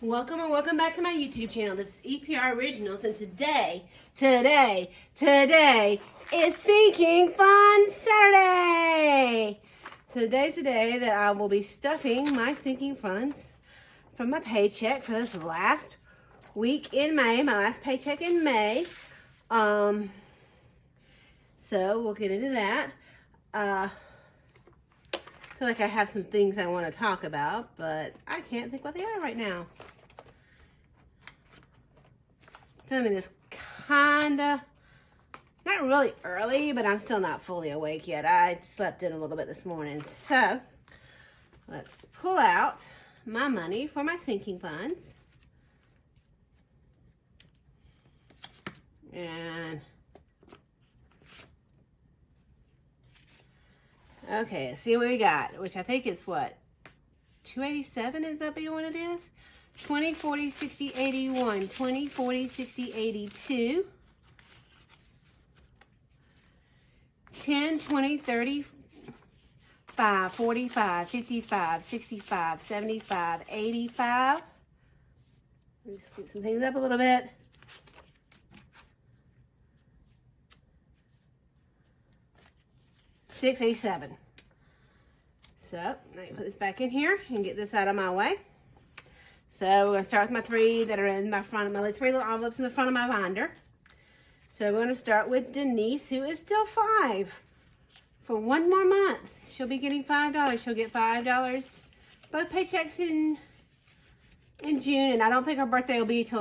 Welcome and welcome back to my YouTube channel. This is EPR Originals, and today is Sinking Fun Saturday. So today's the day that I will be stuffing my sinking funds from my paycheck for this last week in May, my last paycheck in May. So we'll get into that. I feel like I have some things I want to talk about, but I can't think what they are right now. Filming this kinda, not really early, but I'm still not fully awake yet. I slept in a little bit this morning. So, let's pull out my money for my sinking funds. And, okay, let's see what we got, which I think is what, 287 is that what it is? 20, 40, 60, 81, 20, 40, 60, 82, 10, 20, 35, 45, 55, 65, 75, 85. Let me scoot some things up a little bit. $687. So, let me put this back in here and get this out of my way. So we're going to start with my three that are in my front of my three little envelopes in the front of my binder. So we're going to start with Denise, who is still 5 for one more month. She'll be getting $5. She'll get $5 both paychecks in June, and I don't think her birthday will be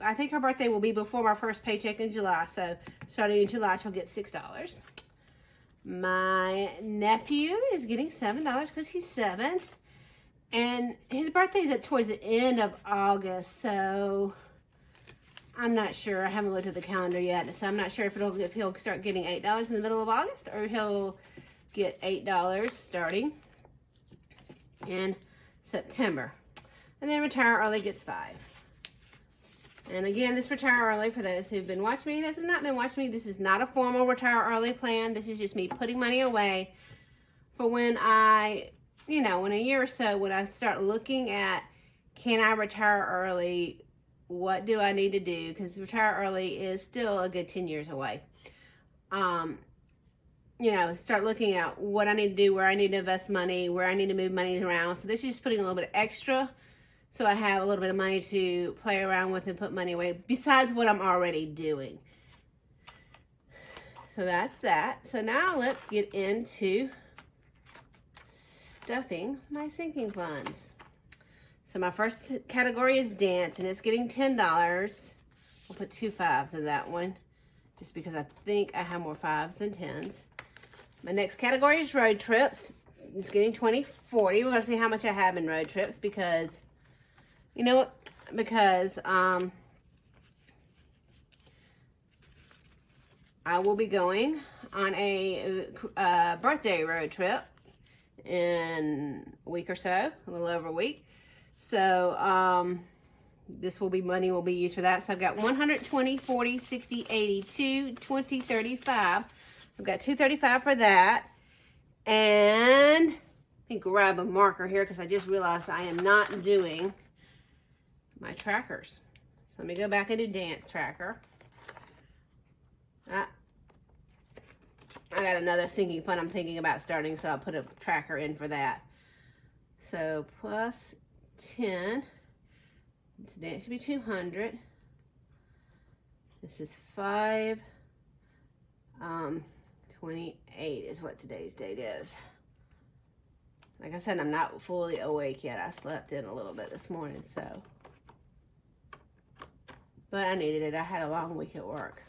I think her birthday will be before my first paycheck in July. So starting in July, she'll get $6. My nephew is getting $7 because he's 7. And his birthday's towards the end of August, so I'm not sure. I haven't looked at the calendar yet, so I'm not sure if he'll start getting $8 in the middle of August, or he'll get $8 starting in September. And then retire early gets 5. And again, this retire early, for those who've been watching me, those who've not been watching me, this is not a formal retire early plan. This is just me putting money away for when in a year or so, when I start looking at, can I retire early? What do I need to do? Because retire early is still a good 10 years away. Start looking at what I need to do, where I need to invest money, where I need to move money around. So this is just putting a little bit extra, so I have a little bit of money to play around with and put money away, besides what I'm already doing. So that's that. So now let's get into stuffing my sinking funds. So my first category is dance, and it's getting $10. I'll put 2 5s in that one, just because I think I have more 5s than 10s. My next category is road trips. It's getting 20, 40. We're gonna see how much I have in road trips, because I will be going on a birthday road trip in a week or so, a little over a week. So money will be used for that. So I've got 120, 40, 60, 82, 20, 35. I've got 235 for that. And let me grab a marker here, because I just realized I am not doing my trackers. So let me go back and do dance tracker. I got another sinking fund I'm thinking about starting, so I'll put a tracker in for that. So plus 10. Today it should be 200. This is 5. 28 is what today's date is. Like I said, I'm not fully awake yet. I slept in a little bit this morning, so. But I needed it. I had a long week at work.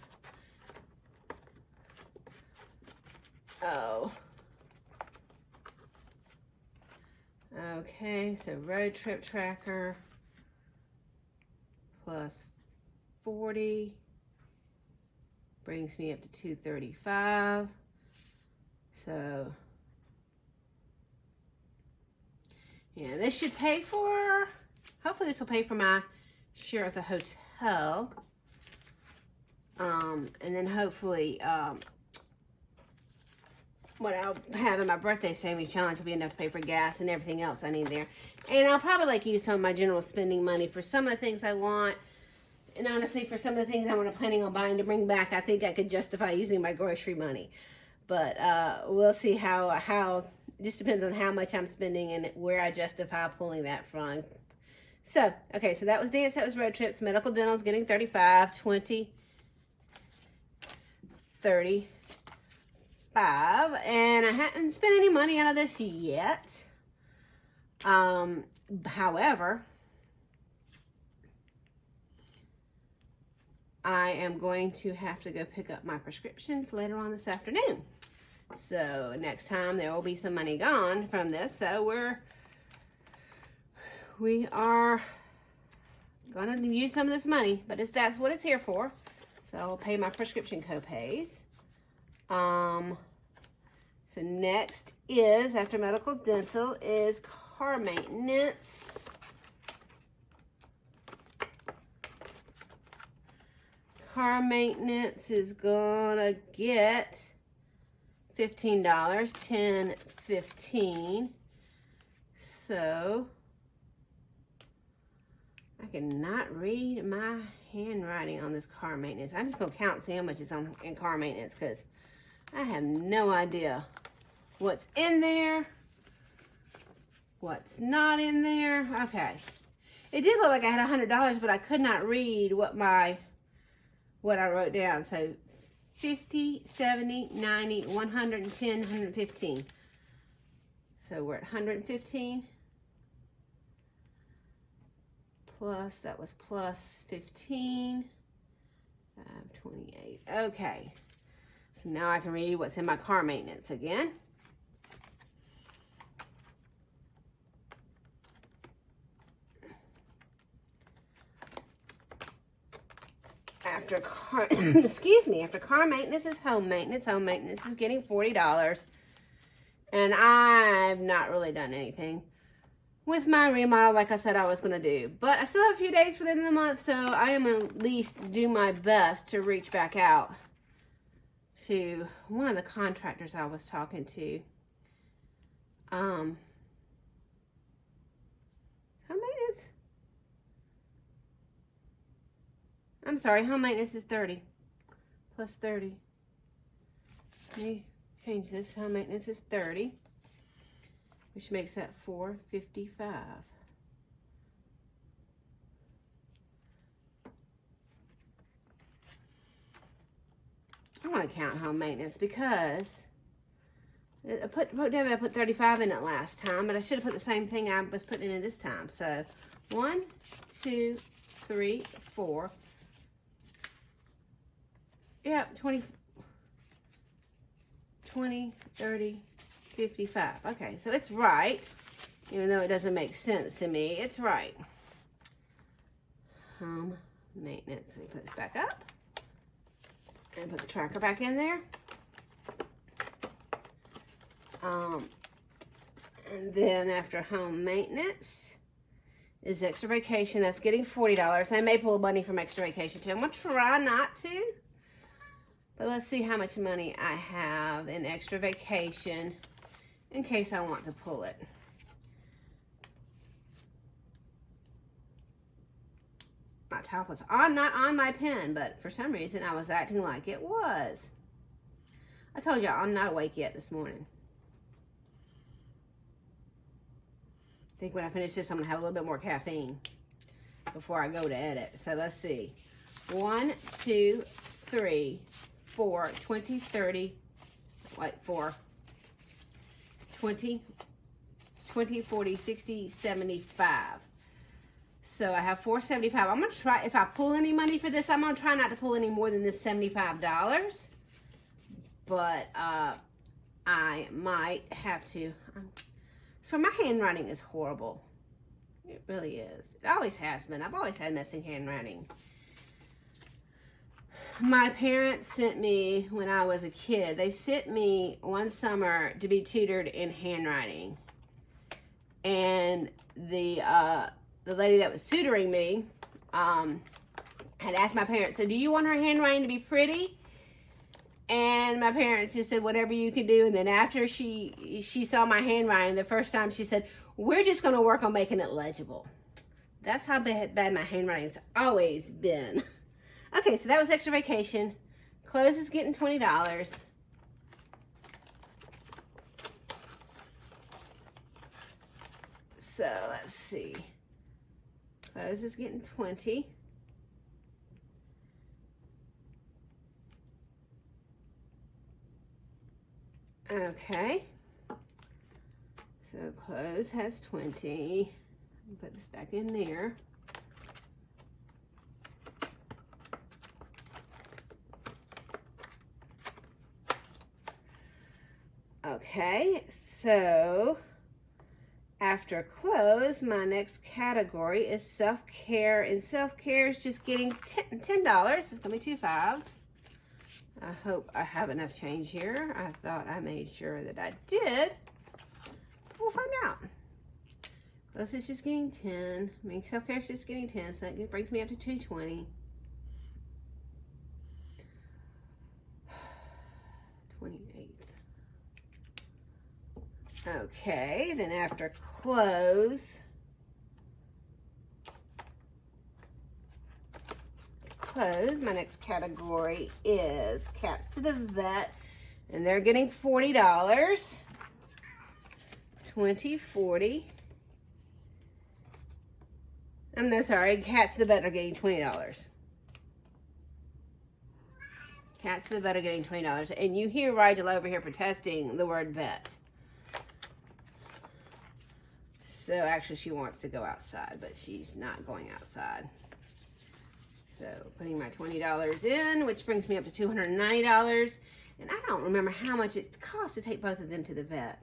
Oh. Okay, so road trip tracker plus 40 brings me up to 235. So, yeah, this should pay for, hopefully this will pay for my share of the hotel. And then hopefully, what I'll have in my birthday savings challenge will be enough to pay for gas and everything else I need there. And I'll probably like use some of my general spending money for some of the things I want. And honestly, for some of the things I'm planning on buying to bring back, I think I could justify using my grocery money. But we'll see how it just depends on how much I'm spending and where I justify pulling that from. So, okay, so that was dance, that was road trips. Medical dental is getting 35, 20, 30. And I haven't spent any money out of this yet. However, I am going to have to go pick up my prescriptions later on this afternoon. So next time there will be some money gone from this. So we are gonna use some of this money, but that's what it's here for. So I'll pay my prescription co-pays. So next is, after medical dental, is car maintenance. Car maintenance is gonna get $15, 10, 15. So I cannot read my handwriting on this car maintenance. I'm just gonna count see how much is in car maintenance because I have no idea what's in there, what's not in there. Okay. It did look like I had $100, but I could not read what I wrote down. So 50, 70, 90, 110, 115. So we're at 115. Plus, that was plus 15. 528. Okay. So now I can read what's in my car maintenance again. After car, excuse me, after car maintenance is home maintenance. Home maintenance is getting $40. And I've not really done anything with my remodel like I said I was going to do. But I still have a few days for the end of the month, so I am at least do my best to reach back out to one of the contractors I was talking to. Home maintenance? I'm sorry, home maintenance is 30. Plus 30. Let me change this. Home maintenance is 30. Which makes that $455. I want to count home maintenance because I put 35 in it last time, but I should have put the same thing I was putting in it this time. So 1, 2, 3, 4. Yep, 20, 30, 55. Okay, so it's right. Even though it doesn't make sense to me, it's right. Home maintenance. Let me put this back up. And put the tracker back in there. And then after home maintenance is extra vacation. That's getting $40. I may pull money from extra vacation too. I'm going to try not to. But let's see how much money I have in extra vacation in case I want to pull it. My top was not on my pen, but for some reason I was acting like it was. I told y'all I'm not awake yet this morning. I think when I finish this, I'm going to have a little bit more caffeine before I go to edit. So let's see. 1, 2, 3, 4, 20, 30, wait, 4, 20, 40, 60, 75. So I have $475. I'm going to try, if I pull any money for this, I'm going to try not to pull any more than this $75. But I might have to. So my handwriting is horrible. It really is. It always has been. I've always had messy handwriting. My parents sent me, when I was a kid, they sent me one summer to be tutored in handwriting. And the lady that was tutoring me had asked my parents, so do you want her handwriting to be pretty? And my parents just said, whatever you can do. And then after she saw my handwriting the first time, she said, we're just going to work on making it legible. That's how bad my handwriting's always been. Okay, so that was extra vacation. Clothes is getting $20. So let's see. Clothes is getting 20. Okay. So clothes has 20. Put this back in there. Okay, so after clothes, my next category is self-care, and self-care is just getting $10. It's gonna be 2 5s. I hope I have enough change here. I thought I made sure that I did. We'll find out. Clothes is just getting 10. I mean, self-care is just getting 10, so that brings me up to 220. 28. Okay, then after clothes, my next category is cats to the vet, and they're getting $40. 20, 40. I'm no sorry, cats to the vet are getting $20. Cats to the vet are getting $20, and you hear Rigel over here protesting the word vet. So actually she wants to go outside, but she's not going outside. So putting my $20 in, which brings me up to $290. And I don't remember how much it costs to take both of them to the vet.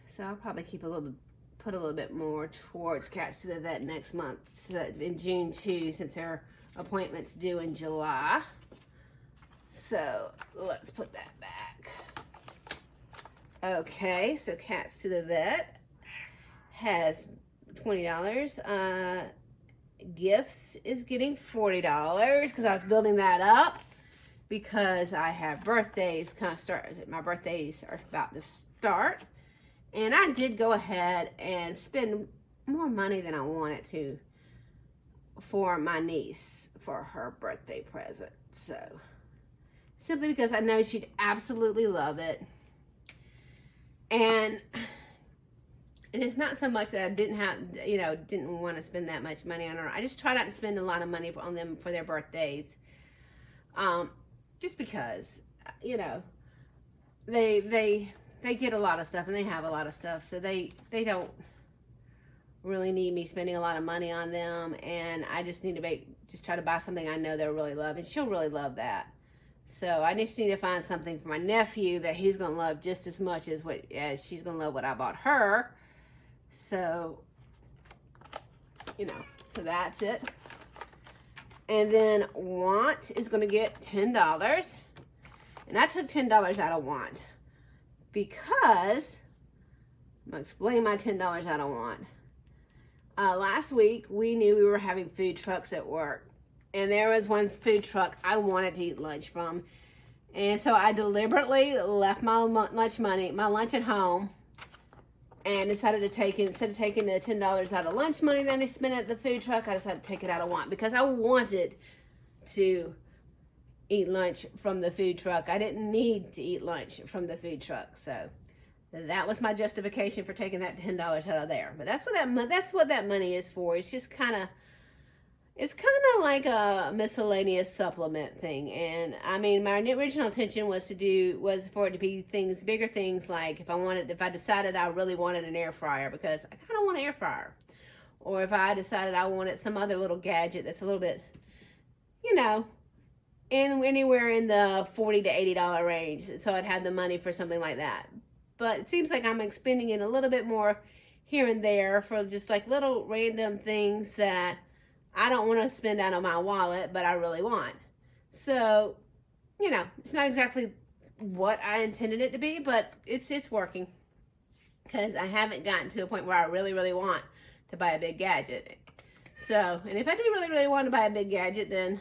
So I'll probably put a little bit more towards cats to the vet next month. So that's in June too, since their appointment's due in July. So let's put that back. Okay, so cats to the vet has $20. Gifts is getting $40 because I was building that up because I have birthdays my birthdays are about to start, and I did go ahead and spend more money than I wanted to for my niece for her birthday present. So simply because I know she'd absolutely love it. And it's not so much that I didn't want to spend that much money on her. I just try not to spend a lot of money on them for their birthdays. Just because, they get a lot of stuff and they have a lot of stuff. So they don't really need me spending a lot of money on them. And I just need to try to buy something I know they'll really love. And she'll really love that. So I just need to find something for my nephew that he's going to love just as much as she's going to love what I bought her. So, so that's it. And then want is going to get $10. And I took $10 out of want because, I'm going to explain my $10 out of want. Last week, we knew we were having food trucks at work. And there was one food truck I wanted to eat lunch from. And so I deliberately left my lunch at home, and decided to take it, instead of taking the $10 out of lunch money that I spent at the food truck, I decided to take it out of want because I wanted to eat lunch from the food truck. I didn't need to eat lunch from the food truck. So that was my justification for taking that $10 out of there. But that's what that money is for. It's just it's kind of like a miscellaneous supplement thing. And I mean, my original intention was for it to be bigger things, like if I decided I really wanted an air fryer, because I kind of want an air fryer. Or if I decided I wanted some other little gadget that's a little bit, anywhere in the $40 to $80 range. So I'd have the money for something like that. But it seems like I'm expending it a little bit more here and there for just like little random things that I don't want to spend out of my wallet, but I really want. So, it's not exactly what I intended it to be, but it's working. Because I haven't gotten to a point where I really, really want to buy a big gadget. So, and if I do really, really want to buy a big gadget, then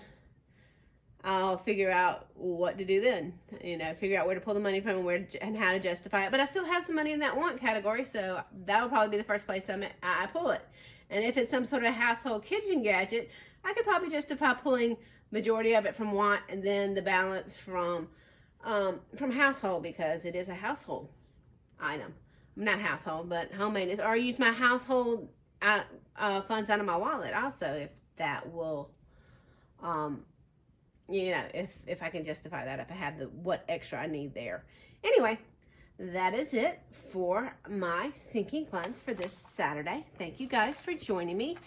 I'll figure out what to do then. You know, figure out where to pull the money from and and how to justify it. But I still have some money in that want category, so that will probably be the first place I pull it. And if it's some sort of household kitchen gadget, I could probably justify pulling majority of it from want and then the balance from household, because it is a household item. Not household, but home maintenance. Or use my household funds out of my wallet also, if that will, you know, if I can justify that, if I have what extra I need there. Anyway, that is it for my sinking funds for this Saturday. Thank you guys for joining me.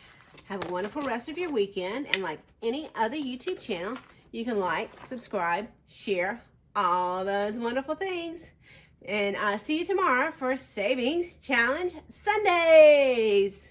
Have a wonderful rest of your weekend. And like any other YouTube channel, you can like, subscribe, share, all those wonderful things. And I'll see you tomorrow for Savings Challenge Sundays.